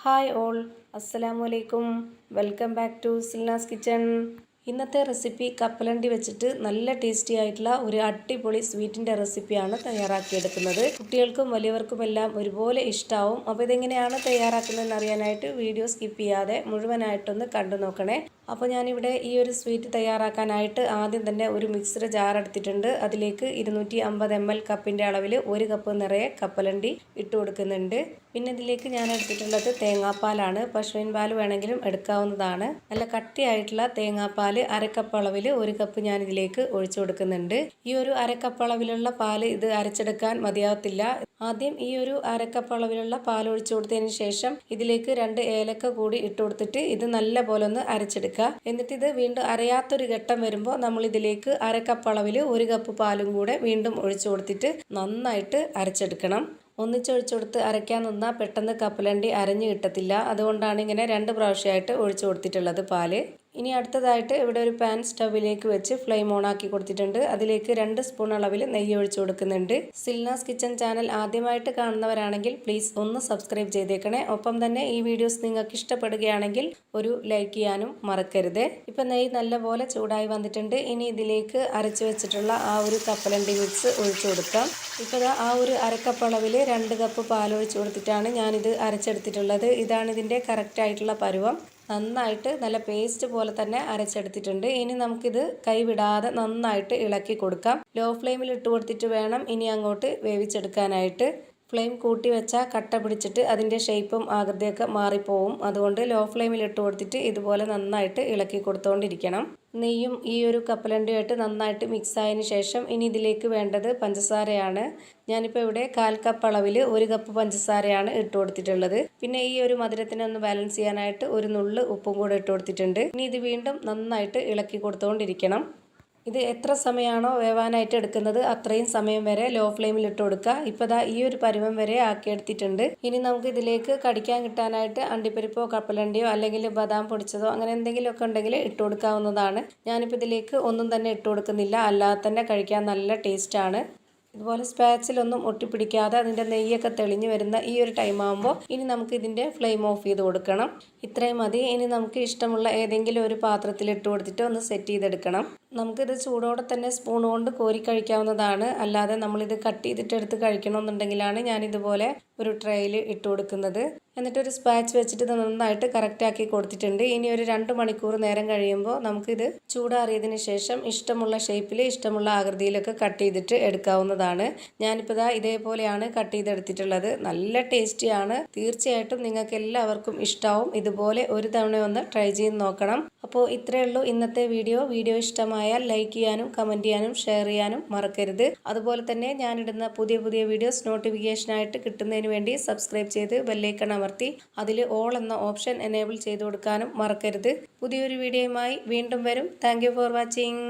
Hi all, അസ്സലാമലൈക്കും. Welcome back to Silna's kitchen. ഇന്നത്തെ recipe കപ്പലണ്ടി വെച്ചിട്ട് നല്ല ടേസ്റ്റി ആയിട്ടുള്ള ഒരു അടിപൊളി സ്വീറ്റിൻ്റെ റെസിപ്പിയാണ് തയ്യാറാക്കിയെടുക്കുന്നത്. കുട്ടികൾക്കും വലിയവർക്കുമെല്ലാം ഒരുപോലെ ഇഷ്ടമാവും. അപ്പോൾ ഇതെങ്ങനെയാണ് തയ്യാറാക്കുന്നതെന്ന് അറിയാനായിട്ട് വീഡിയോ സ്കിപ്പ് ചെയ്യാതെ മുഴുവനായിട്ടൊന്ന് കണ്ടു നോക്കണേ. അപ്പോൾ ഞാനിവിടെ ഈ ഒരു സ്വീറ്റ് തയ്യാറാക്കാനായിട്ട് ആദ്യം തന്നെ ഒരു മിക്സഡ് ജാർ എടുത്തിട്ടുണ്ട്. അതിലേക്ക് 250 ml കപ്പിൻ്റെ അളവിൽ 1 കപ്പ് നിറയെ കപ്പലണ്ടി ഇട്ട് കൊടുക്കുന്നുണ്ട്. പിന്നെ ഇതിലേക്ക് ഞാൻ എടുത്തിട്ടുള്ളത് തേങ്ങാപ്പാലാണ്. പശുവിൻ പാൽ വേണമെങ്കിലും എടുക്കാവുന്നതാണ്. നല്ല കട്ടിയായിട്ടുള്ള തേങ്ങാപ്പാൽ അരക്കപ്പ് അളവിൽ 1 കപ്പ് ഞാൻ ഇതിലേക്ക് ഒഴിച്ചു കൊടുക്കുന്നുണ്ട്. ഈ ഒരു അരക്കപ്പ് അളവിലുള്ള പാല് ഇത് അരച്ചെടുക്കാൻ മതിയാവത്തില്ല. ആദ്യം ഈ ഒരു അരക്കപ്പ് അളവിലുള്ള പാൽ ഒഴിച്ചു കൊടുത്തതിന് ശേഷം ഇതിലേക്ക് 2 ഏലക്ക കൂടി ഇട്ട് കൊടുത്തിട്ട് ഇത് നല്ല പോലെ ഒന്ന് അരച്ചെടുക്കുക. എന്നിട്ട് ഇത് വീണ്ടും അരയാത്തൊരു ഘട്ടം വരുമ്പോൾ നമ്മൾ ഇതിലേക്ക് അരക്കപ്പ് അളവിൽ 1 കപ്പ് പാലും കൂടെ വീണ്ടും ഒഴിച്ചു കൊടുത്തിട്ട് നന്നായിട്ട് അരച്ചെടുക്കണം. ഒന്നിച്ചൊഴിച്ചു കൊടുത്ത് അരയ്ക്കാൻ നിന്നാൽ പെട്ടെന്ന് കപ്പലണ്ടി അരഞ്ഞു കിട്ടത്തില്ല. അതുകൊണ്ടാണ് ഇങ്ങനെ 2 പ്രാവശ്യമായിട്ട് ഒഴിച്ചു കൊടുത്തിട്ടുള്ളത് പാല്. ഇനി അടുത്തതായിട്ട് ഇവിടെ ഒരു പാൻ സ്റ്റവിലേക്ക് വെച്ച് ഫ്ലെയിം ഓൺ ആക്കി കൊടുത്തിട്ടുണ്ട്. അതിലേക്ക് 2 സ്പൂൺ അളവിൽ നെയ്യ് ഒഴിച്ചു കൊടുക്കുന്നുണ്ട്. സിൽനാസ് കിച്ചൺ ചാനൽ ആദ്യമായിട്ട് കാണുന്നവരാണെങ്കിൽ പ്ലീസ് ഒന്ന് സബ്സ്ക്രൈബ് ചെയ്തേക്കണേ. ഒപ്പം തന്നെ ഈ വീഡിയോസ് നിങ്ങൾക്ക് ഇഷ്ടപ്പെടുകയാണെങ്കിൽ ഒരു ലൈക്ക് ചെയ്യാനും മറക്കരുത്. ഇപ്പം നെയ്യ് നല്ലപോലെ ചൂടായി വന്നിട്ടുണ്ട്. ഇനി ഇതിലേക്ക് അരച്ചു വെച്ചിട്ടുള്ള ആ ഒരു കപ്പലണ്ടി മിക്സ് ഒഴിച്ചു കൊടുക്കാം. ഇപ്പോൾ ആ ഒരു അരക്കപ്പ് അളവിൽ 2 കപ്പ് പാൽ ഒഴിച്ചു കൊടുത്തിട്ടാണ് ഞാനിത് അരച്ചെടുത്തിട്ടുള്ളത്. ഇതാണ് ഇതിൻ്റെ കറക്റ്റ് ആയിട്ടുള്ള പരുവം. നന്നായിട്ട് നല്ല പേസ്റ്റ് പോലെ തന്നെ അരച്ചെടുത്തിട്ടുണ്ട്. ഇനി നമുക്കിത് കൈവിടാതെ നന്നായിട്ട് ഇളക്കി കൊടുക്കാം. ലോ ഫ്ലെയിമിൽ ഇട്ട് കൊടുത്തിട്ട് വേണം ഇനി അങ്ങോട്ട് വേവിച്ചെടുക്കാനായിട്ട്. ഫ്ലെയിം കൂട്ടി വെച്ചാൽ കട്ട പിടിച്ചിട്ട് അതിൻ്റെ ഷേപ്പും ആകൃതിയൊക്കെ മാറിപ്പോവും. അതുകൊണ്ട് ലോ ഫ്ലെയിമിൽ ഇട്ട് കൊടുത്തിട്ട് ഇതുപോലെ നന്നായിട്ട് ഇളക്കി കൊടുത്തുകൊണ്ടിരിക്കണം. നെയ്യും ഈ ഒരു കപ്പലണ്ടിയുമായിട്ട് നന്നായിട്ട് മിക്സ് ആയതിനു ശേഷം ഇനി ഇതിലേക്ക് വേണ്ടത് പഞ്ചസാരയാണ്. ഞാനിപ്പോൾ ഇവിടെ 1/4 കപ്പ് അളവിൽ 1 കപ്പ് പഞ്ചസാരയാണ് ഇട്ട് കൊടുത്തിട്ടുള്ളത്. പിന്നെ ഈ ഒരു മധുരത്തിനെ ഒന്ന് ബാലൻസ് ചെയ്യാനായിട്ട് ഒരു നുള്ള് ഉപ്പും കൂടെ ഇട്ട് കൊടുത്തിട്ടുണ്ട്. ഇനി ഇത് വീണ്ടും നന്നായിട്ട് ഇളക്കി കൊടുത്തുകൊണ്ടിരിക്കണം. ഇത് എത്ര സമയമാണോ വേവാനായിട്ട് എടുക്കുന്നത് അത്രയും സമയം വരെ ലോ ഫ്ലെയിമിൽ ഇട്ട് കൊടുക്കുക. ഇപ്പോൾ ഈ ഒരു പരുവം വരെ ആക്കിയെടുത്തിട്ടുണ്ട്. ഇനി നമുക്ക് ഇതിലേക്ക് കടിക്കാൻ കിട്ടാനായിട്ട് അണ്ടിപ്പരിപ്പോ കപ്പലണ്ടിയോ അല്ലെങ്കിൽ ബദാം പൊടിച്ചതോ അങ്ങനെ എന്തെങ്കിലുമൊക്കെ ഉണ്ടെങ്കിൽ ഇട്ട് കൊടുക്കാവുന്നതാണ്. ഞാനിപ്പോൾ ഇതിലേക്ക് ഒന്നും തന്നെ ഇട്ട് കൊടുക്കുന്നില്ല. അല്ലാതെ തന്നെ കഴിക്കാൻ നല്ല ടേസ്റ്റാണ്. ഇതുപോലെ സ്പാച്ചിലൊന്നും ഒട്ടിപ്പിടിക്കാതെ അതിൻ്റെ നെയ്യൊക്കെ തെളിഞ്ഞു വരുന്ന ഈ ഒരു ടൈം ആകുമ്പോൾ ഇനി നമുക്ക് ഇതിൻ്റെ ഫ്ലെയിം ഓഫ് ചെയ്ത് കൊടുക്കണം. ഇത്രയും മതി. ഇനി നമുക്ക് ഇഷ്ടമുള്ള ഏതെങ്കിലും ഒരു പാത്രത്തിൽ ഇട്ട് കൊടുത്തിട്ട് ഒന്ന് സെറ്റ് ചെയ്തെടുക്കണം. നമുക്കിത് ചൂടോടെ തന്നെ സ്പൂൺ കൊണ്ട് കോരി കഴിക്കാവുന്നതാണ്. അല്ലാതെ നമ്മളിത് കട്ട് ചെയ്തിട്ട് എടുത്ത് കഴിക്കണമെന്നുണ്ടെങ്കിലാണ് ഞാനിതുപോലെ ഒരു ട്രേയിൽ ഇട്ട് കൊടുക്കുന്നത്. എന്നിട്ടൊരു സ്പാച്ച് വെച്ചിട്ട് ഇത് നന്നായിട്ട് കറക്റ്റാക്കി കൊടുത്തിട്ടുണ്ട്. ഇനി ഒരു 2 മണിക്കൂർ നേരം കഴിയുമ്പോൾ നമുക്കിത് ചൂടാറിയതിന് ശേഷം ഇഷ്ടമുള്ള ഷേപ്പിൽ ഇഷ്ടമുള്ള ആകൃതിയിലൊക്കെ കട്ട് ചെയ്തിട്ട് എടുക്കാവുന്നതാണ്. ഞാനിപ്പോൾ ഇതേപോലെയാണ് കട്ട് ചെയ്തെടുത്തിട്ടുള്ളത്. നല്ല ടേസ്റ്റിയാണ്. തീർച്ചയായിട്ടും നിങ്ങൾക്ക് എല്ലാവർക്കും ഇഷ്ടമാവും. ഇതുപോലെ ഒരു തവണ ഒന്ന് ട്രൈ ചെയ്ത് നോക്കണം. അപ്പോൾ ഇത്രയേ ഉള്ളൂ ഇന്നത്തെ വീഡിയോ. വീഡിയോ ഇഷ്ടമായാൽ ലൈക്ക് ചെയ്യാനും കമൻറ്റ് ചെയ്യാനും ഷെയർ ചെയ്യാനും മറക്കരുത്. അതുപോലെ തന്നെ ഞാനിടുന്ന പുതിയ വീഡിയോസ് നോട്ടിഫിക്കേഷനായിട്ട് കിട്ടുന്നതിന് വേണ്ടി സബ്സ്ക്രൈബ് ചെയ്ത് ബെല്ലൈക്കൺ അമർത്തി അതിൽ ഓൾ എന്ന ഓപ്ഷൻ എനേബിൾ ചെയ്ത് കൊടുക്കാനും മറക്കരുത്. പുതിയൊരു വീഡിയോയുമായി വീണ്ടും വരും. Thank you for watching.